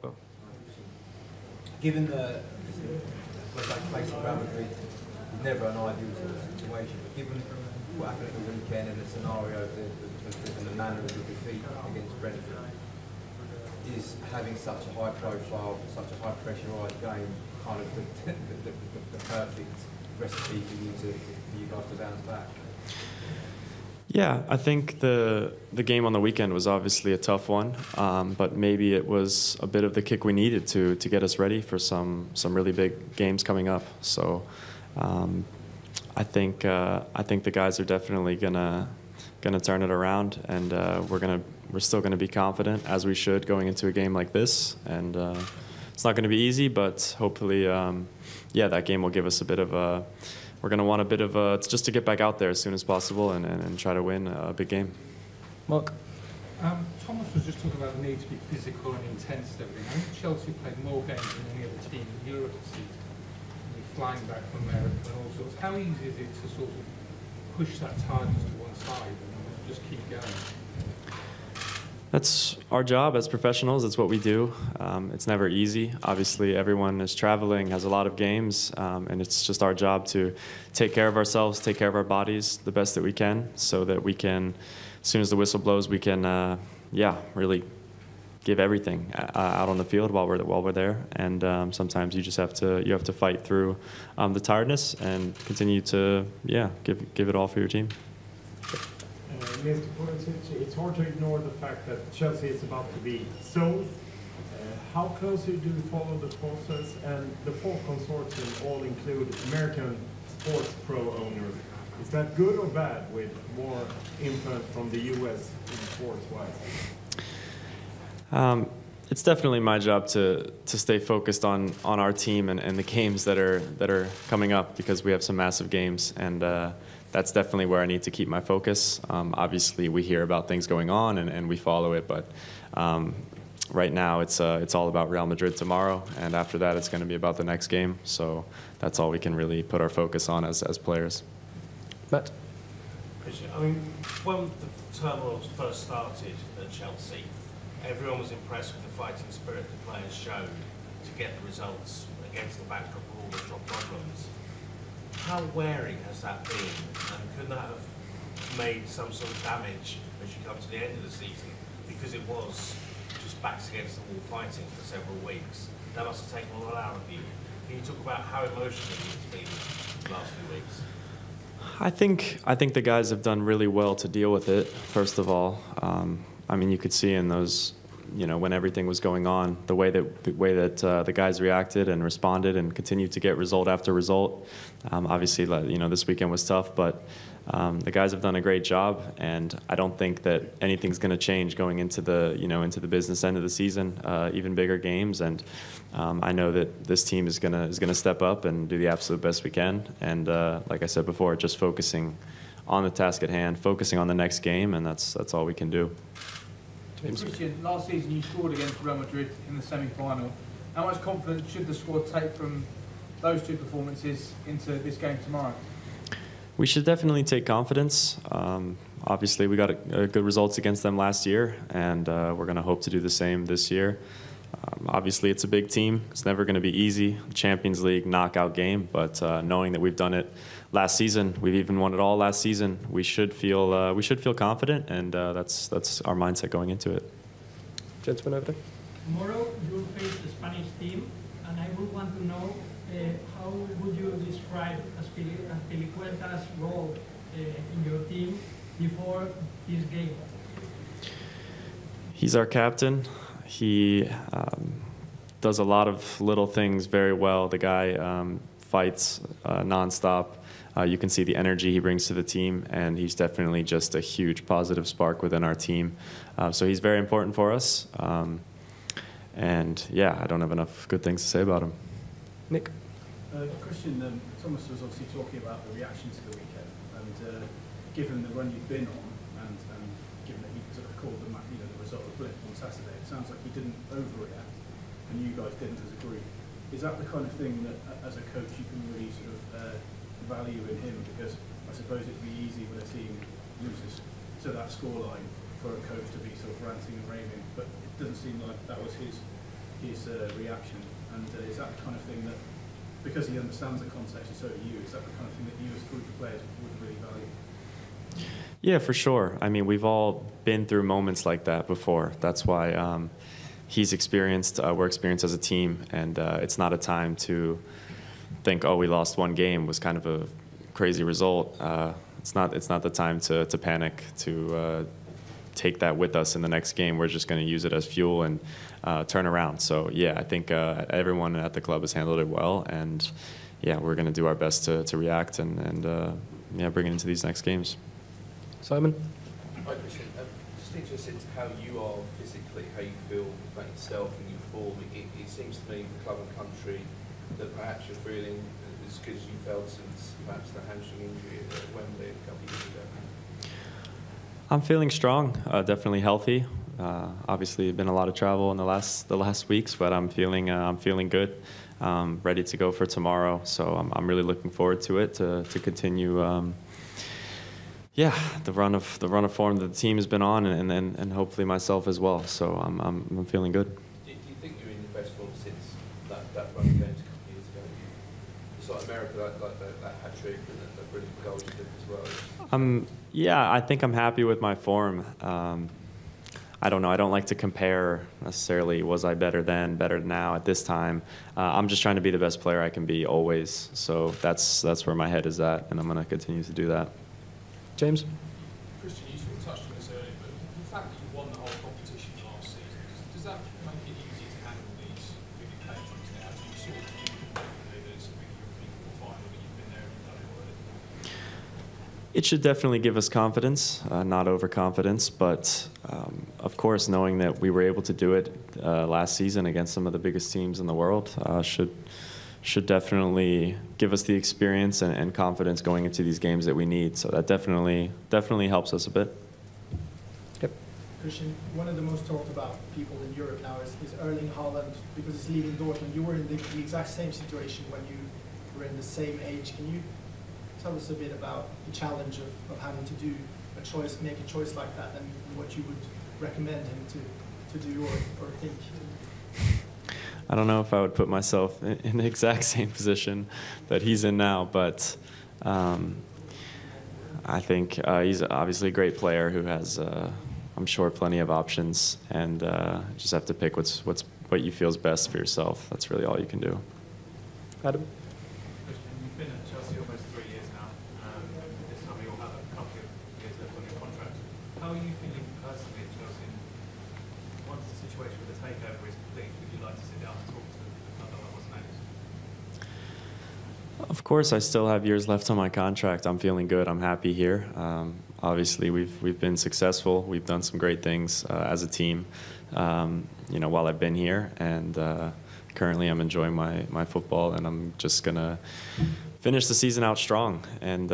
Oh. Given the place of Real Madrid, it's never an ideal sort of situation, but given what happened at the weekend and the scenario and the manner of the defeat against Brentford, is having such a high profile, such a high pressurised game kind of the perfect recipe for you guys to bounce back? Yeah, I think the game on the weekend was obviously a tough one, but maybe it was a bit of the kick we needed to get us ready for some really big games coming up. So I think the guys are definitely gonna turn it around, and we're still gonna be confident, as we should, going into a game like this. And it's not gonna be easy, but hopefully, yeah, that game will give us a bit of a. We're going to want a bit of a, just to get back out there as soon as possible and try to win a big game. Mark? Thomas was just talking about the need to be physical and intense and everything. I think Chelsea played more games than any other team in Europe this season. You're flying back from America and all sorts. How easy is it to sort of push that tiredness to one side and just keep going? That's our job as professionals. It's what we do. It's never easy. Obviously, everyone is traveling, has a lot of games, and it's just our job to take care of ourselves, take care of our bodies the best that we can, so that we can, as soon as the whistle blows, we can, yeah, really give everything out on the field while we're there. And sometimes you just have to fight through the tiredness and continue to, yeah, give it all for your team. Mr. Pulisic, it's hard to ignore the fact that Chelsea is about to be sold. How closely do you follow the process? And the full consortium all include American sports pro owners. Is that good or bad, with more influence from the US in sports-wise? It's definitely my job to stay focused on our team and the games that are coming up, because we have some massive games, and that's definitely where I need to keep my focus. Obviously, we hear about things going on and we follow it, but right now it's all about Real Madrid tomorrow, and after that it's going to be about the next game. So that's all we can really put our focus on as players. Matt? I mean, when the turmoil first started at Chelsea, everyone was impressed with the fighting spirit the players showed to get the results against the backdrop of all the top problems. How wearing has that been, and could that have made some sort of damage as you come to the end of the season, because it was just backs against the wall fighting for several weeks? That must have taken a lot out of you. Can you talk about how emotional it's been the last few weeks? I think the guys have done really well to deal with it. First of all, I mean, you could see in those, you know, when everything was going on, the way that the guys reacted and responded and continued to get result after result. Obviously, you know, this weekend was tough, but the guys have done a great job, and I don't think that anything's going to change going into the business end of the season, even bigger games. And I know that this team is gonna step up and do the absolute best we can. And like I said before, just focusing on the task at hand, focusing on the next game, and that's all we can do. Christian, last season you scored against Real Madrid in the semi-final. How much confidence should the squad take from those two performances into this game tomorrow? We should definitely take confidence. Obviously, we got good results against them last year, and we're going to hope to do the same this year. Obviously, it's a big team. It's never going to be easy. Champions League knockout game, but knowing that we've done it last season, we've even won it all last season, we should feel confident, and that's our mindset going into it. Gentleman over there. Tomorrow you'll face the Spanish team, and I would want to know how would you describe Azpilicueta's role in your team before this game? He's our captain. He does a lot of little things very well. The guy fights nonstop. You can see the energy he brings to the team, and he's definitely just a huge positive spark within our team. So he's very important for us. And yeah, I don't have enough good things to say about him. Nick? Christian, Thomas was obviously talking about the reaction to the weekend, and given the run you've been on, and given that he sort of called the result a blip on Saturday, it sounds like he didn't overreact, and you guys didn't as a group. Is that the kind of thing that, as a coach, you can really sort of value in him? Because I suppose it'd be easy when a team loses to that scoreline for a coach to be sort of ranting and raving, but it doesn't seem like that was his his reaction, and is that the kind of thing that, because he understands the context and so do you, is that the kind of thing that you as a group of players would really value? Yeah, for sure. I mean, we've all been through moments like that before. That's why he's experienced, we're experienced as a team, and it's not a time to think, oh, we lost one game, it was kind of a crazy result. It's not the time to panic, to take that with us in the next game. We're just going to use it as fuel and turn around. So yeah, I think everyone at the club has handled it well, and yeah, we're going to do our best to react and yeah, bring it into these next games. Simon? Hi, Christian. Just interested in how you are physically, how you feel about yourself and your form. It seems to me, the club and country, that perhaps you're feeling as good as you felt since perhaps the hamstring injury at Wembley a couple of years ago. I'm feeling strong, definitely healthy. Obviously, been a lot of travel in the last weeks, but I'm feeling good. Ready to go for tomorrow. So I'm really looking forward to it to continue. Yeah, the run of form that the team has been on, and hopefully myself as well. So I'm feeling good. Do you think you're in the best form since that run of games a couple of years ago? It's like America, like that hat trick and that brilliant goal you did as well. Yeah, I think I'm happy with my form. I don't know. I don't like to compare necessarily. Was I better then, better now at this time? I'm just trying to be the best player I can be always. So that's where my head is at, and I'm going to continue to do that. James? Christian, you sort of touched on this earlier, but the fact that you won the whole competition last season, does that make it easier to handle these big occasions now? Do you sort of view there's a big European final that you've been there and done it already? It should definitely give us confidence, not overconfidence, but of course, knowing that we were able to do it last season against some of the biggest teams in the world should definitely give us the experience and confidence going into these games that we need. So that definitely helps us a bit. Yep. Christian, one of the most talked about people in Europe now is Erling Haaland, because he's leaving Dortmund. You were in the exact same situation when you were in the same age. Can you tell us a bit about the challenge of having to do a choice, make a choice like that, and what you would recommend him to do or think? I don't know if I would put myself in the exact same position that he's in now, but I think he's obviously a great player who has, I'm sure, plenty of options, and just have to pick what you feel is best for yourself. That's really all you can do. Adam? Christian, you've been at Chelsea almost 3 years now. This time you'll have a couple of years left on your contract. How are you feeling personally at Chelsea? Once the situation with the takeover is complete, would you like to sit down and talk to the club about what's next? Of course, I still have years left on my contract. I'm feeling good. I'm happy here. Obviously, we've been successful. We've done some great things as a team, while I've been here. And currently, I'm enjoying my football, and I'm just gonna finish the season out strong. And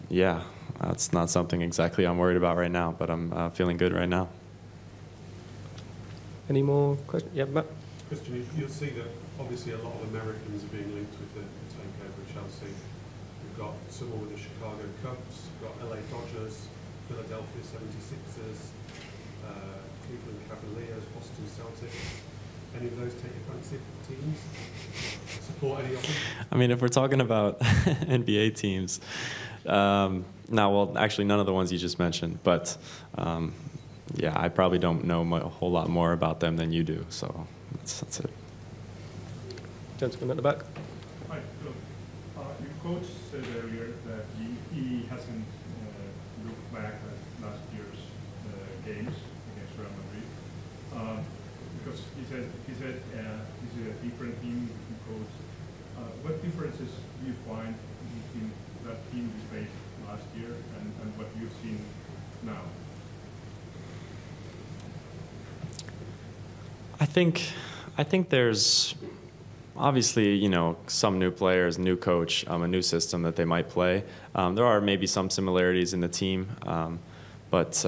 yeah, that's not something exactly I'm worried about right now, but I'm feeling good right now. Any more questions? Yeah, Matt? Christian, you'll see that obviously a lot of Americans are being linked with the takeover of Chelsea. We've got someone with the Chicago Cubs, we've got LA Dodgers, Philadelphia 76ers, Cleveland Cavaliers, Boston Celtics. Any of those take your fancy teams? Support any of them? I mean, if we're talking about NBA teams, no, well, actually none of the ones you just mentioned, but yeah, I probably don't know a whole lot more about them than you do, so that's it. Gentleman at the back. Hi, look, your coach said earlier that he hasn't looked back at last year's games against Real Madrid because he said he's a different team, different coach. What differences do you find between that team you faced last year and what you've seen now? I think there's obviously, some new players, new coach, a new system that they might play. There are maybe some similarities in the team, but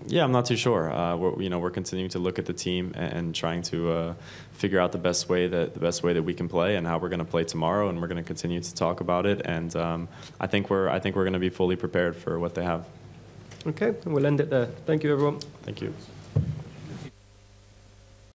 yeah, I'm not too sure. We're continuing to look at the team and trying to figure out the best way that we can play and how we're going to play tomorrow, and we're going to continue to talk about it. And I think we're going to be fully prepared for what they have. Okay, and we'll end it there. Thank you, everyone. Thank you.